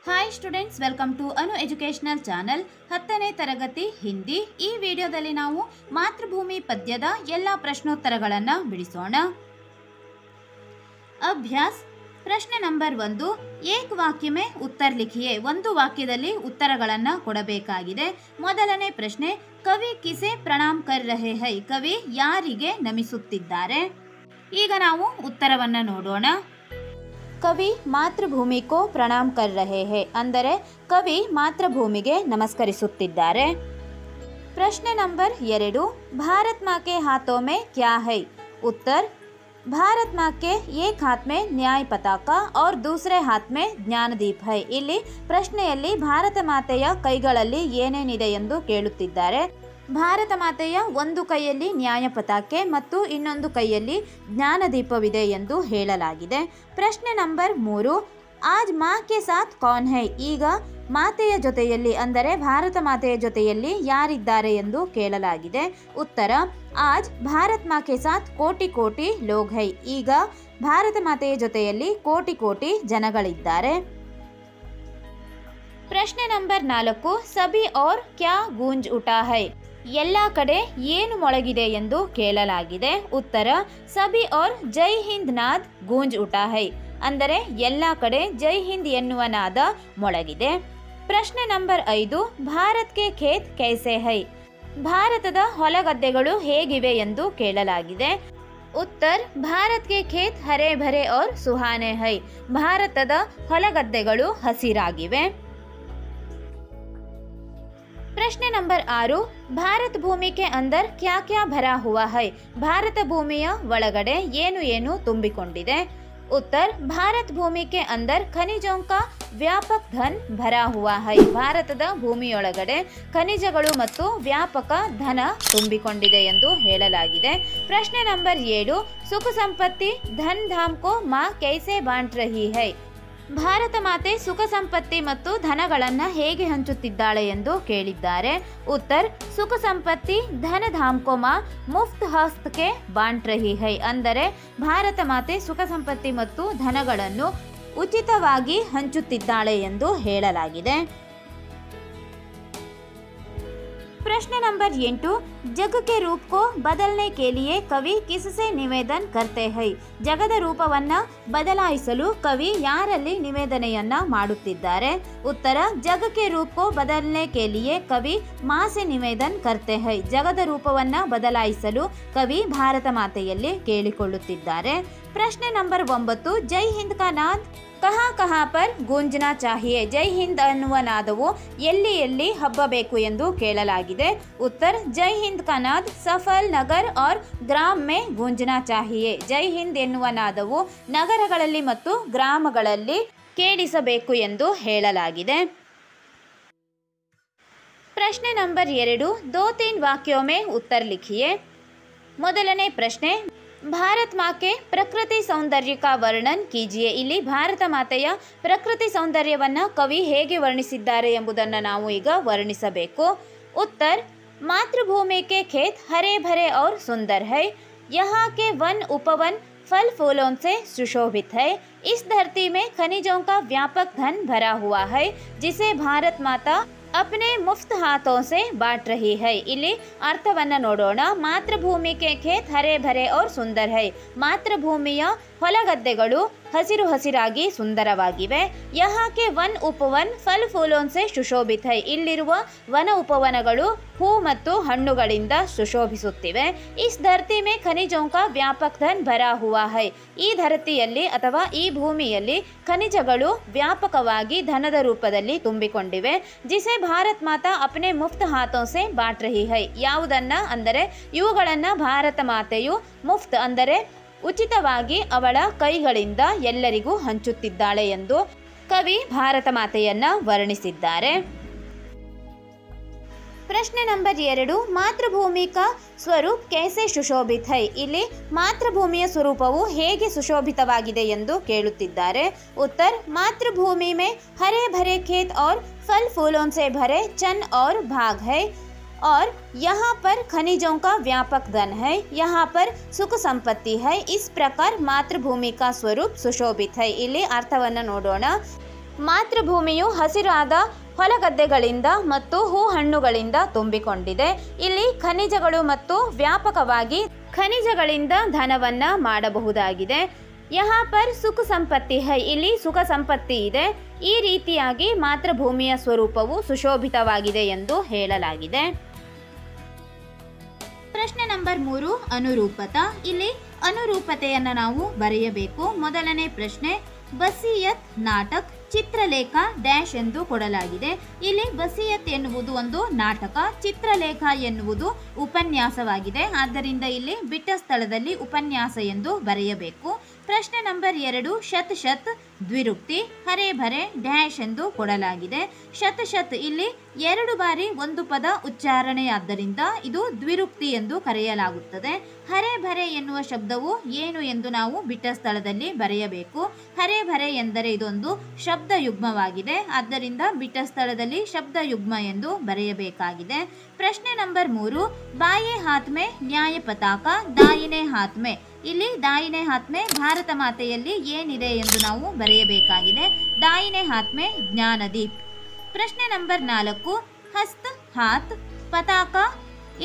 Hi students, welcome to Anu educational channel. 10ನೇ ತರಗತಿ ಹಿಂದಿ. ಈ ವಿಡಿಯೋದಲ್ಲಿ ನಾವು ಮಾತೃಭೂಮಿ ಪದ್ಯದ ಎಲ್ಲ ಪ್ರಶ್ನೋತ್ತರಗಳನ್ನು ಬಿಡಿಸೋಣ. ಅಭ್ಯಾಸ ಪ್ರಶ್ನೆ ನಂಬರ್ 1. ಏಕ್ ವಾಕ್ಯ ಮೇ ಉತ್ತರ ಲಿಖಿಯೇ. ಒಂದು ವಾಕ್ಯದಲ್ಲಿ ಉತ್ತರಗಳನ್ನು ಕೊಡಬೇಕಾಗಿದೆ. ಮೊದಲನೇ ಪ್ರಶ್ನೆ, ಕವಿ ಕಿಸೆ ಪ್ರಣಾಮ್ ಕರ್ ರಹೆ ಹೈ. ಕವಿ ಯಾರಿಗೆ ನಮಿಸುತ್ತಿದ್ದಾರೆ? ಈಗ ನಾವು ಉತ್ತರವನ್ನು ನೋಡೋಣ. ಕವಿ ಮಾತೃಭೂಮಿ ಕೋ ಪ್ರಣಾಮ್ ಕರ್ ರಹೆ ಹೈ ಅಂದರೆ ಕವಿ ಮಾತೃಭೂಮಿಗೆ ನಮಸ್ಕರಿಸುತ್ತಿದ್ದಾರೆ. ಪ್ರಶ್ನೆ ನಂಬರ್ 2. ಭಾರತ್ ಮಾ ಕೆ ಹಾಥೋ ಮೇ ಕ್ಯಾ ಹೈ? ಉತ್ತರ, ಭಾರತ್ ಮಾ ಕೆ ಏಕ್ ಹಾತ್ ಮೇ ನ್ಯಾಯ ಪತಾಕ और दूसरे हाथ में ಜ್ಞಾನದೀಪ ಹೈ. ಇಲ್ಲಿ ಪ್ರಶ್ನೆಯಲ್ಲಿ ಭಾರತ ಮಾತೆಯ ಕೈಗಳಲ್ಲಿ ಏನೇನಿದೆ ಎಂದು ಕೇಳುತ್ತಿದ್ದಾರೆ. ಭಾರತ ಮಾತೆಯ ಒಂದು ಕೈಯಲ್ಲಿ ನ್ಯಾಯ ಪತಾಕೆ ಮತ್ತು ಇನ್ನೊಂದು ಕೈಯಲ್ಲಿ ಜ್ಞಾನದೀಪವಿದೆ ಎಂದು ಹೇಳಲಾಗಿದೆ. ಪ್ರಶ್ನೆ ನಂಬರ್ 3. ಆಜ್ ಮಾ ಕೆ ಸಾಥ್ ಕೌನ್ ಹೈ? ಈಗ ಮಾತೆಯ ಜೊತೆಯಲ್ಲಿ ಅಂದರೆ ಭಾರತ ಮಾತೆಯ ಜೊತೆಯಲ್ಲಿ ಯಾರಿದ್ದಾರೆ ಎಂದು ಕೇಳಲಾಗಿದೆ. ಉತ್ತರ, ಆಜ್ ಭಾರತ್ ಮಾ ಕೆ ಸಾಥ್ ಕೋಟಿ ಕೋಟಿ ಲೋಗ್ ಹೈ. ಈಗ ಭಾರತ ಮಾತೆಯ ಜೊತೆಯಲ್ಲಿ ಕೋಟಿ ಕೋಟಿ ಜನಗಳಿದ್ದಾರೆ. ಪ್ರಶ್ನೆ ನಂಬರ್ 4. ಸಭಿ ಔರ್ ಕ್ಯಾ ಗೂಂಜ್ ಉಠಾ ಹೈ? ಎಲ್ಲ ಕಡೆ ಏನು ಮೊಳಗಿದೆ ಎಂದು ಕೇಳಲಾಗಿದೆ. ಉತ್ತರ, ಸಭಿ ಔರ್ ಜೈ ಹಿಂದ್ ನಾದ್ ಗೂಂಜ್ ಉಠಾ ಹೈ ಅಂದರೆ ಎಲ್ಲ ಕಡೆ ಜೈ ಹಿಂದ್ ಎನ್ನುವ ನಾದ ಮೊಳಗಿದೆ. ಪ್ರಶ್ನೆ ನಂಬರ್ 5. ಭಾರತ್ ಕೆ ಖೇತ್ ಕೈಸೆ ಹೈ? ಭಾರತದ ಹೊಲಗದ್ದೆಗಳು ಹೇಗಿವೆ ಎಂದು ಕೇಳಲಾಗಿದೆ. ಉತ್ತರ, ಭಾರತ್ ಕೆ ಖೇತ್ ಹರೆ ಭರೆ ಔರ್ ಸುಹಾನೆ ಹೈ. ಭಾರತದ ಹೊಲಗದ್ದೆಗಳು ಹಸಿರಾಗಿವೆ. ಪ್ರಶ್ನೆ ನಂಬರ್ 6. ಭಾರತ ಭೂಮಿ ಕೆ ಅಂದರ್ ಕ್ಯಾ ಕ್ಯಾ ಭರಾ ಹುವಾ ಹೈ? ಭಾರತ ಭೂಮಿಯ ಒಳಗಡೆ ಏನು ಏನು ತುಂಬಿಕೊಂಡಿದೆ? ಉತ್ತರ, ಭಾರತ ಭೂಮಿ ಕೆ ಅಂದರ್ ಖನಿಜೋಂ ಕಾ ವ್ಯಾಪಕ ಧನ್ ಭರಾ ಹುವಾ ಹೈ. ಭಾರತದ ಭೂಮಿಯೊಳಗಡೆ ಖನಿಜಗಳು ಮತ್ತು ವ್ಯಾಪಕ ಧನ ತುಂಬಿಕೊಂಡಿದೆ ಎಂದು ಹೇಳಲಾಗಿದೆ. ಪ್ರಶ್ನೆ ನಂಬರ್ 7. ಸುಖ ಸಂಪತ್ತಿ ಧನ್ ಧಾಮ್ ಕೋ ಮಾ ಕೈಸೆ ಬಾಂಟ್ ರಹಿ ಹೈ? ಭಾರತ ಮಾತೆ ಸುಖ ಸಂಪತ್ತಿ ಮತ್ತು ಧನಗಳನ್ನು ಹೇಗೆ ಹಂಚುತ್ತಿದ್ದಾಳೆ ಎಂದು ಕೇಳಿದ್ದಾರೆ. ಉತ್ತರ, ಸುಖ ಸಂಪತ್ತಿ ಧನ ಧಾಮ್ ಕೋ ಮಾ ಮುಫ್ತ್ ಹಸ್ತ್ ಕೆ ಬಾಂಟ್ ರಹಿ ಹೈ ಅಂದರೆ ಭಾರತ ಮಾತೆ ಸುಖ ಸಂಪತ್ತಿ ಮತ್ತು ಧನಗಳನ್ನು ಉಚಿತವಾಗಿ ಹಂಚುತ್ತಿದ್ದಾಳೆ ಎಂದು ಹೇಳಲಾಗಿದೆ. ಪ್ರಶ್ನೆ ನಂಬರ್ 8. ಜಗ ಕೆ ರೂಪ ಕೋ ಬದಲನೆ ಕೆ ಲಿಯೆ ಕವಿ ಕಿಸಸೆ ನಿವೇದನ್ ಕರ್ತೆ ಹೈ? ಜಗದ ರೂಪವನ್ನ ಬದಲಾಯಿಸಲು ಕವಿ ಯಾರಲ್ಲಿ ನಿವೇದನೆಯನ್ನ ಮಾಡುತ್ತಿದ್ದಾರೆ? ಉತ್ತರ, ಜಗ ಕೆ ರೂಪ ಕೋ ಬದಲನೆ ಕೆ ಲಿಯೆ ಕವಿ ಮಾ ಸೆ ನಿವೇದನ್ ಕರ್ತೆ ಹೈ. ಜಗದ ರೂಪವನ್ನ ಬದಲಾಯಿಸಲು ಕವಿ ಭಾರತ ಮಾತೆಯಲ್ಲಿ ಕೇಳಿಕೊಳ್ಳುತ್ತಿದ್ದಾರೆ. ಪ್ರಶ್ನೆ ನಂಬರ್ 9. ಜೈ ಹಿಂದ್ ಕಾ ನಾದ್ ಕಹಾ ಕಹಾ ಪರ್ ಗೂಂಜನಾ ಚಾಹಿಯೆ? ಜೈ ಹಿಂದ್ ಅನ್ನುವ ನಾದವು ಎಲ್ಲಿ ಎಲ್ಲಿ ಹಬ್ಬಬೇಕು ಎಂದು ಕೇಳಲಾಗಿದೆ. ಉತ್ತರ, ಜೈ ಹಿಂದ್ ಕಾ ನಾದ್ ಸಫಲ್ ನಗರ್ और ಗ್ರಾಮ್ ಮೇ ಗೂಂಜನಾ ಚಾಹಿಯೆ. ಜೈ ಹಿಂದ್ ಎನ್ನುವ ನಾದವು ನಗರಗಳಲ್ಲಿ ಮತ್ತು ಗ್ರಾಮಗಳಲ್ಲಿ ಕೇಳಿಸಬೇಕು ಎಂದು ಹೇಳಲಾಗಿದೆ. ಪ್ರಶ್ನೆ ನಂಬರ್ 2. 2-3 ವಾಕ್ಯೋं में उत्तर लिखिए. ಮೊದಲನೇ ಪ್ರಶ್ನೆ, ಭಾರತ್ ಮಾತೆ ಪ್ರಕೃತಿ ಸೌಂದರ್ಯ ಕಾ ವರ್ಣನ್ ಕೀಜಿಯೆ. ಇಲ್ಲಿ ಭಾರತ ಮಾತೆಯ ಪ್ರಕೃತಿ ಸೌಂದರ್ಯವನ್ನು ಕವಿ ಹೇಗೆ ವರ್ಣಿಸಿದ್ದಾರೆ ಎಂಬುದನ್ನು ನಾವು ಈಗ ವರ್ಣಿಸಬೇಕು. ಉತ್ತರ, ಮಾತೃಭೂಮಿ ಕೆ ಖೇತ್ ಹರೆ ಭರೆ ಔರ್ ಸುಂದರ್ ಹೈ. यहाँ के वन उपवन फल फूलों से सुशोभित है. इस धरती में खनिजों का व्यापक धन भरा हुआ है जिसे भारत माता अपने मुफ्त हाथों से बांट रही है. ಇಲ್ಲಿ ಅರ್ಥವನ್ನು ನೋಡೋಣ. ಮಾತೃಭೂಮಿ ಕೆ ಖೇತ್ ಹರೆ ಭರೆ ಔರ್ ಸುಂದರ್ ಹೈ. ಮಾತೃಭೂಮಿಯ ಹೊಲಗದ್ದೆಗಳು ಹಸಿರು ಹಸಿರಾಗಿ ಸುಂದರವಾಗಿವೆ. ಯಹಾ ಕೆ ವನ್ ಉಪವನ್ ಫಲ್ ಫೂಲೋನ್ ಸೆ ಸುಶೋಭಿತ್ ಹೈ. ಇಲ್ಲಿರುವ ವನ ಉಪವನಗಳು ಹೂ ಮತ್ತು ಹಣ್ಣುಗಳಿಂದ ಸುಶೋಭಿಸುತ್ತಿವೆ. ಇಸ್ ಧರ್ತಿ ಮೇ ಖನಿಜೋಂ ಕಾ ವ್ಯಾಪಕ ಧನ್ ಭರಾ ಹುವಾ ಹೈ. ಈ ಧರತಿಯಲ್ಲಿ ಅಥವಾ ಈ ಭೂಮಿಯಲ್ಲಿ ಖನಿಜಗಳು ವ್ಯಾಪಕವಾಗಿ ಧನದ ರೂಪದಲ್ಲಿ ತುಂಬಿಕೊಂಡಿವೆ. ಜಿಸೆ ಭಾರತ್ ಮಾತಾ ಅಪ್ನೆ ಮುಫ್ತ್ ಹಾಥೋಂ ಸೆ ಬಾಂಟ್ ರಹಿ ಹೈ. ಯಾವುದನ್ನ ಅಂದರೆ ಇವುಗಳನ್ನು ಭಾರತ ಮಾತೆಯು ಮುಫ್ತ್ ಅಂದರೆ ಉಚಿತವಾಗಿ ಅವಳ ಕೈಗಳಿಂದ ಎಲ್ಲರಿಗೂ ಹಂಚುತ್ತಿದ್ದಾಳೆ ಎಂದು ಕವಿ ಭಾರತ ಮಾತೆಯನ್ನ ವರ್ಣಿಸಿದ್ದಾರೆ. ಪ್ರಶ್ನೆ ನಂಬರ್ 2. ಮಾತೃಭೂಮಿ ಕಾ ಸ್ವರೂಪ್ ಕೈಸೆ ಸುಶೋಭಿತ್ ಹೈ? ಇಲ್ಲಿ ಮಾತೃಭೂಮಿಯ ಸ್ವರೂಪವು ಹೇಗೆ ಸುಶೋಭಿತವಾಗಿದೆ ಎಂದು ಕೇಳುತ್ತಿದ್ದಾರೆ. ಉತ್ತರ, ಮಾತೃಭೂಮಿ ಮೇ ಹರೆ ಭರೆ ಖೇತ್ ಔರ್ ಫಲ್ ಫೂಲೋಂ ಸೆ ಭರೆ ಚನ್ ಔರ್ ಭಾಗ್ ಹೈ और यहाँ पर खनिजों का व्यापक धन है. यहाँ पर सुख संपत्ति है. इस प्रकार मातृभूमि का स्वरूप सुशोभित है. ಇಲ್ಲಿ ಅರ್ಥವನ್ನು ನೋಡೋಣ. ಮಾತೃಭೂಮಿಯು ಹಸಿರಾದ ಹೊಲಗದ್ದೆಗಳಿಂದ ಮತ್ತು ಹೂ ಹಣ್ಣುಗಳಿಂದ ತುಂಬಿಕೊಂಡಿದೆ. ಇಲ್ಲಿ ಖನಿಜಗಳು ಮತ್ತು ವ್ಯಾಪಕವಾಗಿ ಖನಿಜಗಳಿಂದ ಧನವನ್ನ ಮಾಡಬಹುದಾಗಿದೆ. ಯಹಾ ಪರ್ ಸುಖ ಸಂಪತ್ತಿ ಹೈ, ಇಲ್ಲಿ ಸುಖ ಸಂಪತ್ತಿ ಇದೆ. ಈ ರೀತಿಯಾಗಿ ಮಾತೃಭೂಮಿಯ ಸ್ವರೂಪವು ಸುಶೋಭಿತವಾಗಿದೆ ಎಂದು ಹೇಳಲಾಗಿದೆ. ಪ್ರಶ್ನೆ ನಂಬರ್ 3 ಅನುರೂಪತಾ. ಇಲ್ಲಿ ಅನುರೂಪತೆಯನ್ನು ನಾವು ಬರೆಯಬೇಕು. ಮೊದಲನೇ ಪ್ರಶ್ನೆ, ಬಸಿಯತ್ ನಾಟಕ್ ಚಿತ್ರಲೇಖ ಡ್ಯಾಶ್ ಎಂದು ಕೊಡಲಾಗಿದೆ. ಇಲ್ಲಿ ಬಸಿಯತ್ ಎನ್ನುವುದು ಒಂದು ನಾಟಕ, ಚಿತ್ರಲೇಖ ಎನ್ನುವುದು ಉಪನ್ಯಾಸವಾಗಿದೆ. ಆದ್ದರಿಂದ ಇಲ್ಲಿ ಬಿಟ್ಟ ಸ್ಥಳದಲ್ಲಿ ಉಪನ್ಯಾಸ ಎಂದು ಬರೆಯಬೇಕು. ಪ್ರಶ್ನೆ ನಂಬರ್ 2, ಶತ್ ಶತ್ ದ್ವಿರುಕ್ತಿ ಹರೇ ಭರೆ ಡ್ಯಾಶ್ ಎಂದು ಕೊಡಲಾಗಿದೆ. ಶತ್ ಶತ್ ಇಲ್ಲಿ 2 ಬಾರಿ ಒಂದು ಪದ ಉಚ್ಚಾರಣೆಯಾದ್ದರಿಂದ ಇದು ದ್ವಿರುಕ್ತಿ ಎಂದು ಕರೆಯಲಾಗುತ್ತದೆ. ಹರೇ ಭರೆ ಎನ್ನುವ ಶಬ್ದವು ಏನು ಎಂದು ನಾವು ಬಿಟ್ಟ ಸ್ಥಳದಲ್ಲಿ ಬರೆಯಬೇಕು. ಹರೇ ಭರೆ ಎಂದರೆ ಇದೊಂದು ಶಬ್ದ ಯುಗ್ಮವಾಗಿದೆ. ಆದ್ದರಿಂದ ಬಿಟ್ಟ ಸ್ಥಳದಲ್ಲಿ ಶಬ್ದ ಯುಗ್ಮ ಎಂದು ಬರೆಯಬೇಕಾಗಿದೆ. ಪ್ರಶ್ನೆ ನಂಬರ್ 3, ಬಾಯೇ ಹಾತ್ ಮೇ ನ್ಯಾಯ ಪತಾಕ ದಾಯಿನೇ ಹಾತ್ ಮೇ. ಇಲ್ಲಿ ದಾಯಿನೇ ಹಾತ್ ಮೇ ಭಾರತ ಮಾತೆಯಲ್ಲಿ ಏನಿದೆ ಎಂದು ನಾವು ಬರೆಯಬೇಕಾಗಿದೆ. ದಾಯಿನೇ ಹಾತ್ ಮೇ ಜ್ಞಾನದೀಪ್. ಪ್ರಶ್ನೆ ನಂಬರ್ 4, ಹಸ್ತ್ ಹಾತ್ ಪತಾಕ.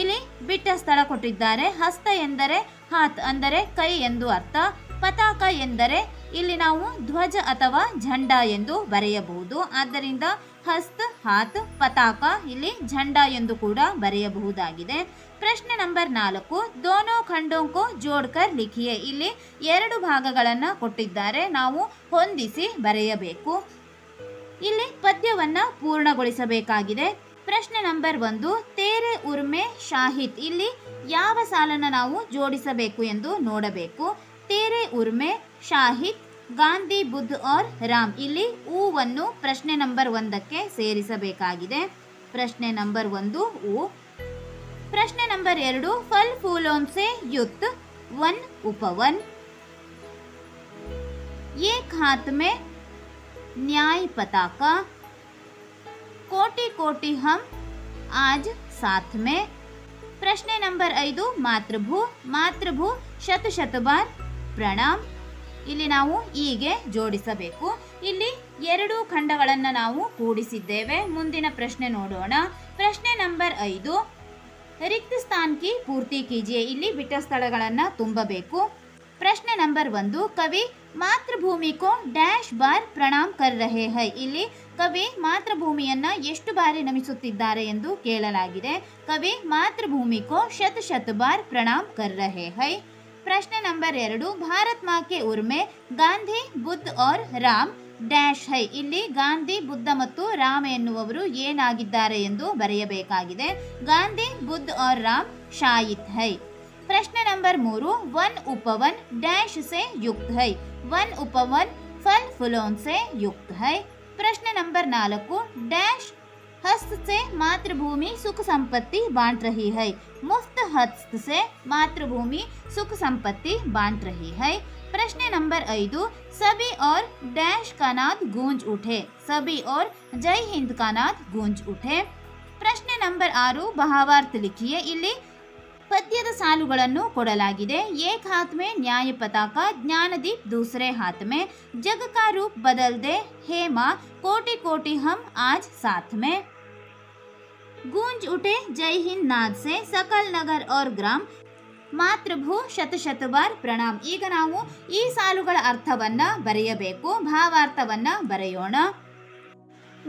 ಇಲ್ಲಿ ಬಿಟ್ಟ ಸ್ಥಳ ಕೊಟ್ಟಿದ್ದಾರೆ. ಹಸ್ತ ಎಂದರೆ ಹಾತ್ ಅಂದರೆ ಕೈ ಎಂದು ಅರ್ಥ. ಪತಾಕ ಎಂದರೆ ಇಲ್ಲಿ ನಾವು ಧ್ವಜ ಅಥವಾ ಝಂಡಾ ಎಂದು ಬರೆಯಬಹುದು. ಆದ್ದರಿಂದ ಹಸ್ತ್ ಹಾತ್ ಪತಾಕ ಇಲ್ಲಿ ಝಂಡಾ ಎಂದು ಕೂಡ ಬರೆಯಬಹುದಾಗಿದೆ. ಪ್ರಶ್ನೆ ನಂಬರ್ 4, ದೋನೋ ಖಂಡೋಂಕೋ ಜೋಡ್ಕರ್ ಲಿಖಿಯೇ. ಇಲ್ಲಿ 2 ಭಾಗಗಳನ್ನು ಕೊಟ್ಟಿದ್ದಾರೆ, ನಾವು ಹೊಂದಿಸಿ ಬರೆಯಬೇಕು. ಇಲ್ಲಿ ಪದ್ಯವನ್ನ ಪೂರ್ಣಗೊಳಿಸಬೇಕಾಗಿದೆ. ಪ್ರಶ್ನೆ ನಂಬರ್ 1, ತೇರೆ ಉರ್ಮೆ ಶಾಹಿತ್. ಇಲ್ಲಿ ಯಾವ ಸಾಲನ್ನು ನಾವು ಜೋಡಿಸಬೇಕು ಎಂದು ನೋಡಬೇಕು. ತೇರೆ ಉರ್ಮೆ ಶಾಹಿತ್ ಗಾಂಧಿ ಬುದ್ಧ ಔರ್ ರಾಮ್. ಇಲ್ಲಿ ಊವನ್ನು ಪ್ರಶ್ನೆ ನಂಬರ್ 1ಕ್ಕೆ ಸೇರಿಸಬೇಕಾಗಿದೆ. ಪ್ರಶ್ನೆ ನಂಬರ್ 1 ಊ. ಪ್ರಶ್ನೆ ನಂಬರ್ 2, ಫಲ್ ಫೂಲೋಂ ಸೆ ಯುಕ್ತ वन उपवन. एक हाथ में न्याय पताका, कोटि कोटि हम आज साथ में. प्रश्न नंबर 5, मातृभू. मातृभू ಶತ ಶತ ಬಾರ್ ಪ್ರಣಾಮ್. ಇಲ್ಲಿ ನಾವು ಹೀಗೆ ಜೋಡಿಸಬೇಕು. ಇಲ್ಲಿ 2 ಖಂಡಗಳನ್ನು ನಾವು ಕೂಡಿಸಿದ್ದೇವೆ. ಮುಂದಿನ ಪ್ರಶ್ನೆ ನೋಡೋಣ. ಪ್ರಶ್ನೆ ನಂಬರ್ 5, रिक्त स्थान की पूर्ति कीजिए. ಇಲ್ಲಿ ಬಿಟ್ಟ ಸ್ಥಳಗಳನ್ನು ತುಂಬಬೇಕು. ಪ್ರಶ್ನೆ ನಂಬರ್ 1, ಕವಿ ಮಾತೃಭೂಮಿ ಕೋ ಡ್ಯಾಶ್ ಬಾರ್ ಪ್ರಣಾಮ್ ಕರ್ ರಹೆ ಹೈ. ಇಲ್ಲಿ ಕವಿ ಮಾತೃಭೂಮಿಯನ್ನ ಎಷ್ಟು ಬಾರಿ ನಮಿಸುತ್ತಿದ್ದಾರೆ ಎಂದು ಕೇಳಲಾಗಿದೆ. ಕವಿ ಮಾತೃಭೂಮಿ ಕೋ ಶತ ಶತ ಬಾರ್ ಪ್ರಣಾಮ್ ಕರ್ ರಹೆ ಹೈ. ಪ್ರಶ್ನೆ ನಂಬರ್ 2, ಭಾರತ್ ಮಾ ಕೆ ಉರ್ಮೆ ಗಾಂಧಿ ಬುದ್ಧ ಔರ್ ರಾಮ್ ಡ್ಯಾಶ್ ಹೈ. ಇಲ್ಲಿ ಗಾಂಧಿ ಬುದ್ಧ ಮತ್ತು ರಾಮ ಎನ್ನುವವರು ಏನಾಗಿದ್ದಾರೆ ಎಂದು ಬರೆಯಬೇಕಾಗಿದೆ. ಗಾಂಧಿ ಬುದ್ಧ ಔರ್ ರಾಮ್ ಶಾಯಿತ್ ಹೈ. ಪ್ರಶ್ನೆ ನಂಬರ್ 3, वन उपवन डैश से युक्त है. वन उपवन फल फूलों से युक्त है. प्रश्न नंबर 4, डैश हस्त से मातृभूमि सुख संपत्ति बांट रही है. मुफ्त हस्त से मातृभूमि सुख संपत्ति बांट रही है. प्रश्न नंबर 5, सभी और डैश का नाद गूंज उठे. सभी और जय हिंद का नाद गूंज उठे. प्रश्न नंबर 6, भावार्थ लिखिए. ಇಲ್ಲಿ ಪದ್ಯದ ಸಾಲುಗಳನ್ನು ಕೊಡಲಾಗಿದೆ. ಏಕ್ ಹಾತ್ ಮೇ ನ್ಯಾಯ ಪತಾಕ, ಜ್ಞಾನದೀಪ್ ದೂಸರೆ ಹಾತ್ ಮೇ, ಜಗ ಕಾ ರೂಪ್ ಬದಲ್ ದೆ ಹೇ ಮಾ, ಕೋಟಿ ಕೋಟಿ ಹಮ್ ಆಜ್ ಸಾಥ್ ಮೇ. ಗೂಂಜ್ ಉಠೆ ಜೈ ಹಿಂದ್ ನಾದ್ ಸೆ ಸಕಲ್ ನಗರ್ ಔರ್ ಗ್ರಾಮ್, ಮಾತೃಭೂ ಶತ ಶತ ಬಾರ್ ಪ್ರಣಾಮ್. ಈಗ ನಾವು ಈ ಸಾಲುಗಳ ಅರ್ಥವನ್ನ ಬರೆಯಬೇಕು. ಭಾವಾರ್ಥವನ್ನ ಬರೆಯೋಣ.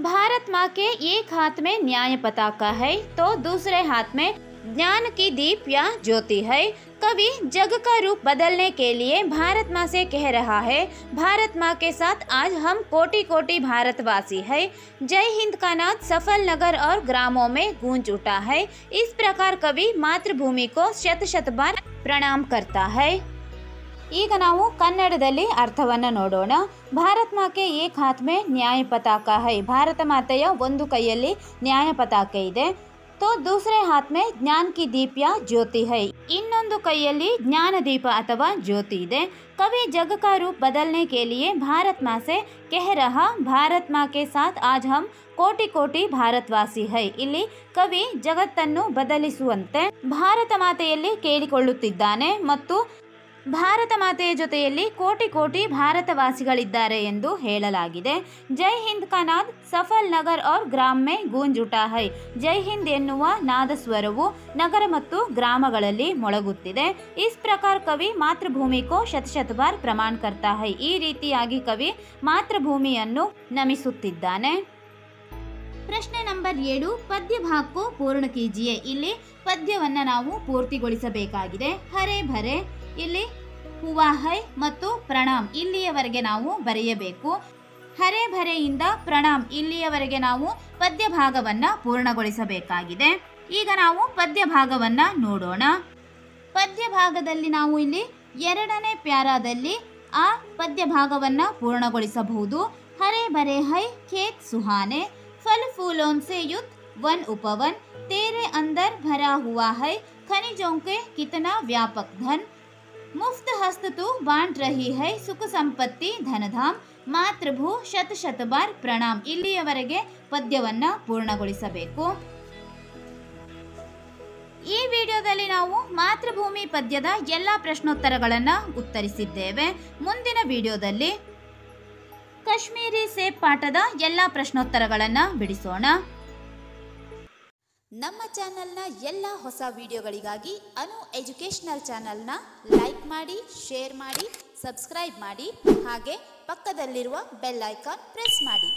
भारत माँ के एक हाथ में न्याय पताका है तो दूसरे हाथ में ज्ञान की दीप या ज्योति है. कवि जग का रूप बदलने के लिए भारत माँ से कह रहा है, भारत माँ के साथ आज हम कोटि कोटि भारतवासी है. जय हिंद का नाद सफल नगर और ग्रामों में गूंज उठा है. इस प्रकार कवि मातृभूमि को शत शत बार प्रणाम करता है. ಈಗ ನಾವು ಕನ್ನಡದಲ್ಲಿ ಅರ್ಥವನ್ನು ನೋಡೋಣ. ಭಾರತ್ ಮಾತೆ ಏಕ್ ಹಾತ್ ಮೇ ನ್ಯಾಯ ಪತಾಕ ಹೈ. ಭಾರತ ಮಾತೆಯ ಒಂದು ಕೈಯಲ್ಲಿ ನ್ಯಾಯ ಪತಾಕ ಇದೆ. तो दूसरे हाथ में ज्ञान की दीप या ज्योति है. ಇನ್ನೊಂದು ಕೈಯಲ್ಲಿ ಜ್ಞಾನ ದೀಪ ಅಥವಾ ಜ್ಯೋತಿ ಇದೆ. कवि जग का रूप बदलने के लिए भारत माँ से कह रहा, भारत माँ के साथ आज हम ಕೋಟಿ ಕೋಟಿ ಭಾರತವಾಸಿ ಹೈ. ಇಲ್ಲಿ ಕವಿ ಜಗತ್ತನ್ನು ಬದಲಿಸುವಂತೆ ಭಾರತ ಮಾತೆಯಲ್ಲಿ ಕೇಳಿಕೊಳ್ಳುತ್ತಿದ್ದಾನೆ ಮತ್ತು ಭಾರತ ಮಾತೆಯ ಜೊತೆಯಲ್ಲಿ ಕೋಟಿ ಕೋಟಿ ಭಾರತವಾಸಿಗಳಿದ್ದಾರೆ ಎಂದು ಹೇಳಲಾಗಿದೆ. ಜೈ ಹಿಂದ್ ಕಾ ನಾದ್ ಸಫಲ್ ನಗರ್ ಔರ್ ಗ್ರಾಮ್ ಮೇ ಗೂಂಜ್ ಉಠಾ ಹೈ. ಜೈ ಹಿಂದ್ ಎನ್ನುವ ನಾದಸ್ವರವು ನಗರ ಮತ್ತು ಗ್ರಾಮಗಳಲ್ಲಿ ಮೊಳಗುತ್ತಿದೆ. ಇಸ್ ಪ್ರಕಾರ ಕವಿ ಮಾತೃಭೂಮಿ ಕೋ ಶತ ಬಾರ್ ಪ್ರಮಾಣ ಕರ್ತಾ ಹೈ. ಈ ರೀತಿಯಾಗಿ ಕವಿ ಮಾತೃಭೂಮಿಯನ್ನು ನಮಿಸುತ್ತಿದ್ದಾನೆ. ಪ್ರಶ್ನೆ ನಂಬರ್ 7, ಪದ್ಯ ಭಾಗಕ್ಕೂ ಪೂರ್ಣ ಕೀಜಿಯೇ. ಇಲ್ಲಿ ಪದ್ಯವನ್ನು ನಾವು ಪೂರ್ತಿಗೊಳಿಸಬೇಕಾಗಿದೆ. ಹರೆ ಭರೆ ಇಲ್ಲಿ ಹುವಾ ಹೈ ಮತ್ತು ಪ್ರಣಾಮ್ ಇಲ್ಲಿಯವರೆಗೆ ನಾವು ಬರೆಯಬೇಕು. ಹರೆ ಭರೆಯಿಂದ ಪ್ರಣಾಮ್ ಇಲ್ಲಿಯವರೆಗೆ ನಾವು ಪದ್ಯ ಭಾಗವನ್ನು ಪೂರ್ಣಗೊಳಿಸಬೇಕಾಗಿದೆ. ಈಗ ನಾವು ಪದ್ಯ ಭಾಗವನ್ನು ನೋಡೋಣ. ಪದ್ಯ ಭಾಗದಲ್ಲಿ ನಾವು ಇಲ್ಲಿ 2ನೇ ಪ್ಯಾರಾದಲ್ಲಿ ಆ ಪದ್ಯ ಭಾಗವನ್ನು ಪೂರ್ಣಗೊಳಿಸಬಹುದು. ಹರೆ ಭರೆ ಹೈ ಖೇತ್ ಸುಹಾನೆ फल फूलों से युक्त वन उपवन तेरे अंदर भरा हुआ है खनिजों के कितना व्यापक धन मुफ्त हस्त तू बांट रही है सुख संपत्ति धनधाम ಮಾತೃಭೂ ಶತ ಬಾರ್ ಪ್ರಣಾಮ್ ಇಲ್ಲಿಯವರೆಗೆ ಪದ್ಯವನ್ನು ಪೂರ್ಣಗೊಳಿಸಬೇಕು. ಈ ವಿಡಿಯೋದಲ್ಲಿ ನಾವು ಮಾತೃಭೂಮಿ ಪದ್ಯದ ಎಲ್ಲ ಪ್ರಶ್ನೋತ್ತರಗಳನ್ನು ಉತ್ತರಿಸಿದ್ದೇವೆ. ಮುಂದಿನ ವಿಡಿಯೋದಲ್ಲಿ ಕಾಶ್ಮೀರಿ ಸೇಬ್ ಪಾಠದ ಎಲ್ಲ ಪ್ರಶ್ನೋತ್ತರಗಳನ್ನು ಬಿಡಿಸೋಣ. ನಮ್ಮ ಚಾನೆಲ್ನ ಎಲ್ಲ ಹೊಸ ವಿಡಿಯೋಗಳಿಗಾಗಿ ಅನು ಎಜುಕೇಷನಲ್ ಚಾನೆಲ್ನ ಲೈಕ್ ಮಾಡಿ, ಶೇರ್ ಮಾಡಿ, ಸಬ್ಸ್ಕ್ರೈಬ್ ಮಾಡಿ, ಹಾಗೆ ಪಕ್ಕದಲ್ಲಿರುವ ಬೆಲ್ ಐಕಾನ್ ಪ್ರೆಸ್ ಮಾಡಿ.